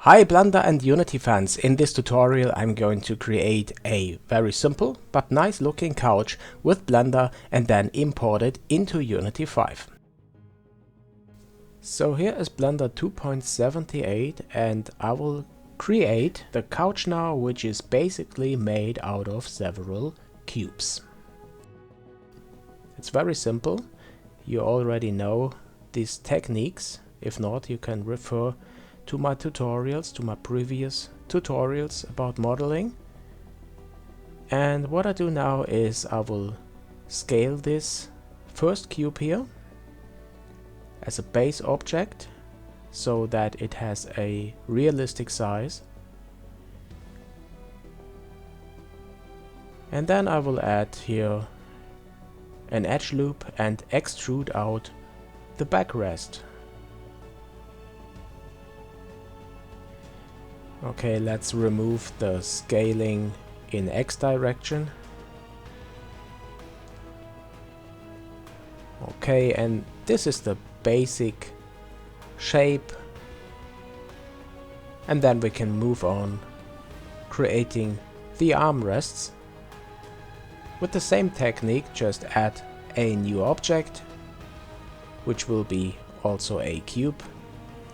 Hi Blender and Unity fans, in this tutorial I'm going to create a very simple but nice looking couch with Blender and then import it into Unity 5. So here is Blender 2.78 and I will create the couch now, which is basically made out of several cubes. It's very simple, you already know these techniques. If not, you can refer to my tutorials, to my previous tutorials about modeling. And what I do now is I will scale this first cube here as a base object so that it has a realistic size. And then I will add here an edge loop and extrude out the backrest. Okay, let's remove the scaling in X direction. Okay, and this is the basic shape. And then we can move on creating the armrests. With the same technique, just add a new object, which will be also a cube,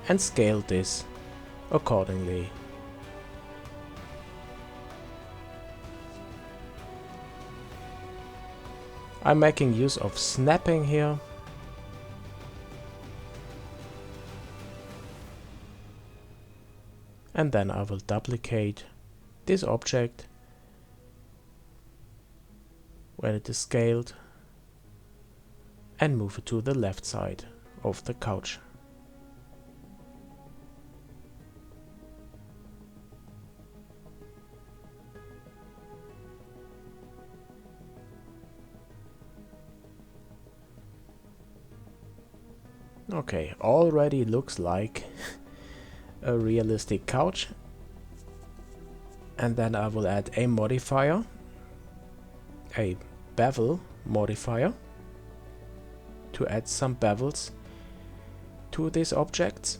and scale this accordingly. I'm making use of snapping here. And then I will duplicate this object when it is scaled and move it to the left side of the couch. Okay, already looks like a realistic couch. And then I will add a modifier, a bevel modifier, to add some bevels to these objects.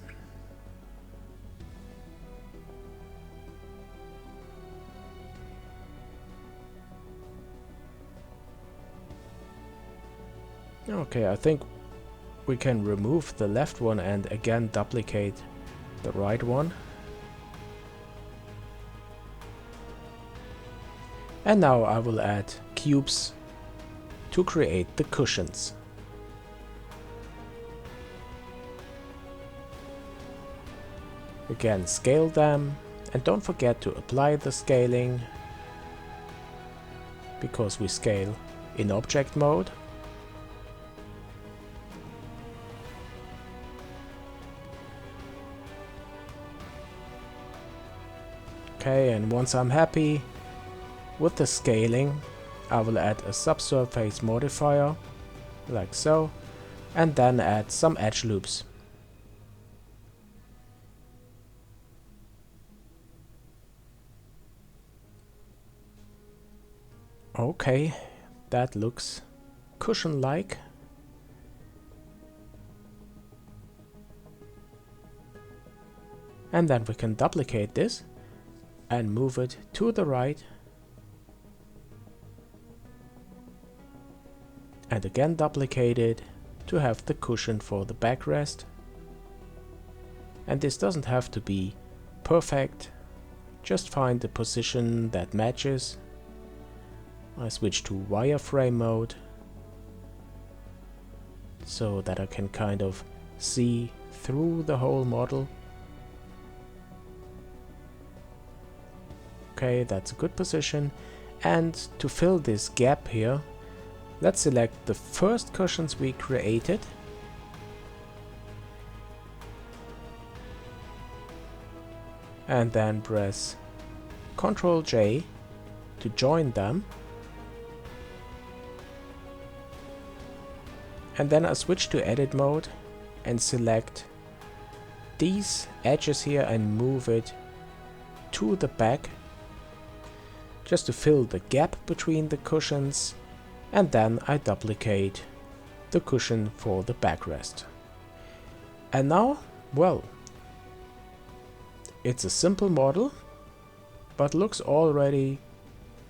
Okay, I think we can remove the left one and again duplicate the right one. And now I will add cubes to create the cushions. Again, scale them and don't forget to apply the scaling, because we scale in object mode. Okay, and once I'm happy with the scaling, I will add a subsurface modifier, like so, and then add some edge loops. Okay, that looks cushion-like. And then we can duplicate this and move it to the right. And again duplicate it to have the cushion for the backrest. And this doesn't have to be perfect, just find the position that matches. I switch to wireframe mode so that I can kind of see through the whole model. Okay, that's a good position. And to fill this gap here, let's select the first cushions we created. And then press Ctrl J to join them. And then I switch to edit mode and select these edges here and move it to the back, just to fill the gap between the cushions. And then I duplicate the cushion for the backrest. And now, well, It's a simple model, but looks already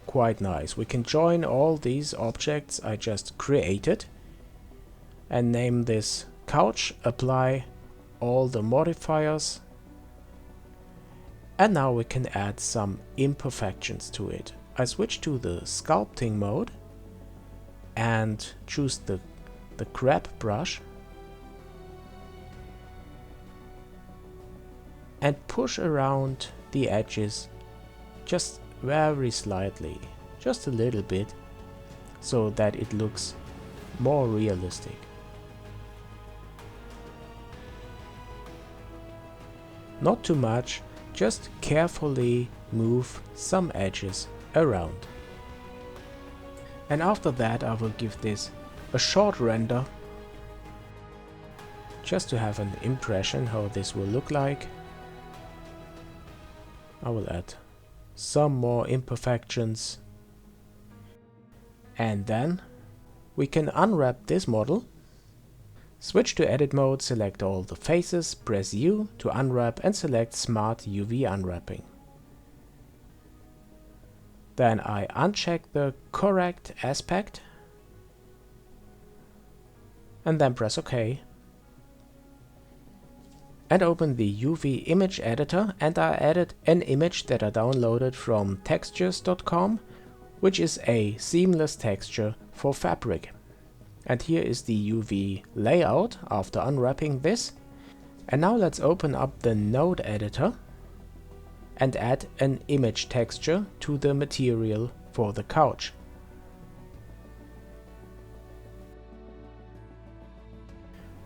quite nice. We can join all these objects I just created and name this couch, apply all the modifiers, and now we can add some imperfections to it. I switch to the sculpting mode and choose the grab brush and push around the edges just very slightly, just a little bit, so that it looks more realistic. Not too much, just carefully move some edges around. And after that I will give this a short render, just to have an impression how this will look like. I will add some more imperfections, and then we can unwrap this model. Switch to edit mode, select all the faces, press U to unwrap and select Smart UV Unwrapping. Then I uncheck the correct aspect and then press OK. And open the UV image editor, and I added an image that I downloaded from textures.com, which is a seamless texture for fabric. And here is the UV layout after unwrapping this. And now let's open up the node editor and add an image texture to the material for the couch.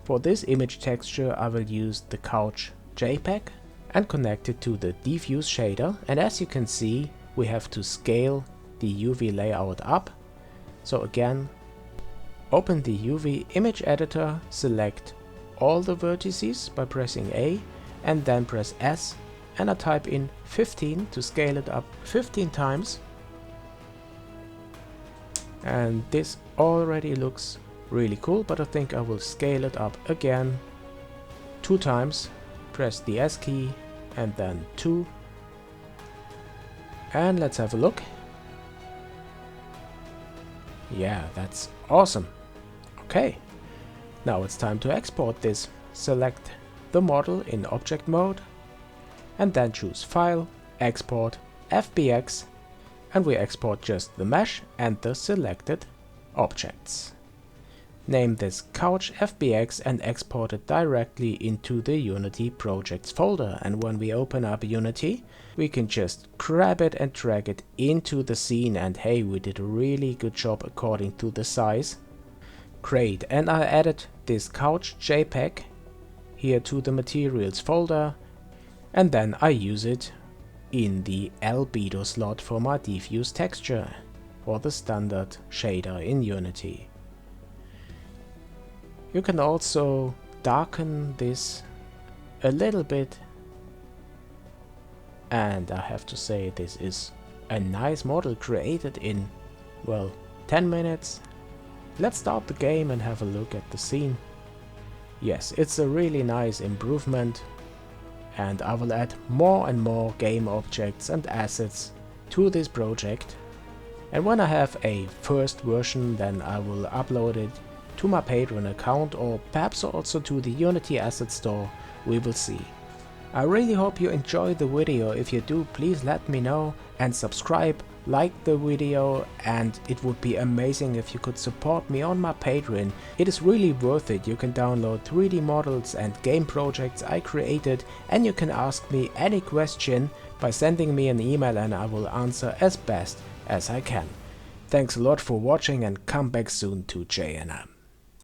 For this image texture I will use the couch JPEG and connect it to the diffuse shader, and as you can see we have to scale the UV layout up. So again, open the UV image editor, select all the vertices by pressing A and then press S, and I type in 15 to scale it up 15 times. And this already looks really cool, but I think I will scale it up again 2 times. Press the S key and then 2. And let's have a look. Yeah, that's awesome. Okay, now it's time to export this. Select the model in object mode and then choose File, Export, FBX, and we export just the mesh and the selected objects. Name this Couch FBX and export it directly into the Unity projects folder, and when we open up Unity we can just grab it and drag it into the scene, and hey, we did a really good job according to the size. Great, and I added this couch JPEG here to the materials folder, and then I use it in the albedo slot for my diffuse texture or the standard shader in Unity. You can also darken this a little bit, and I have to say this is a nice model created in, well, 10 minutes. Let's start the game and have a look at the scene. Yes, it's a really nice improvement, and I will add more and more game objects and assets to this project. And when I have a first version, then I will upload it to my Patreon account, or perhaps also to the Unity Asset Store, we will see. I really hope you enjoyed the video. If you do, please let me know and subscribe, like the video, and it would be amazing if you could support me on my Patreon. It is really worth it. You can download 3D models and game projects I created, and you can ask me any question by sending me an email and I will answer as best as I can. Thanks a lot for watching and come back soon to JNM.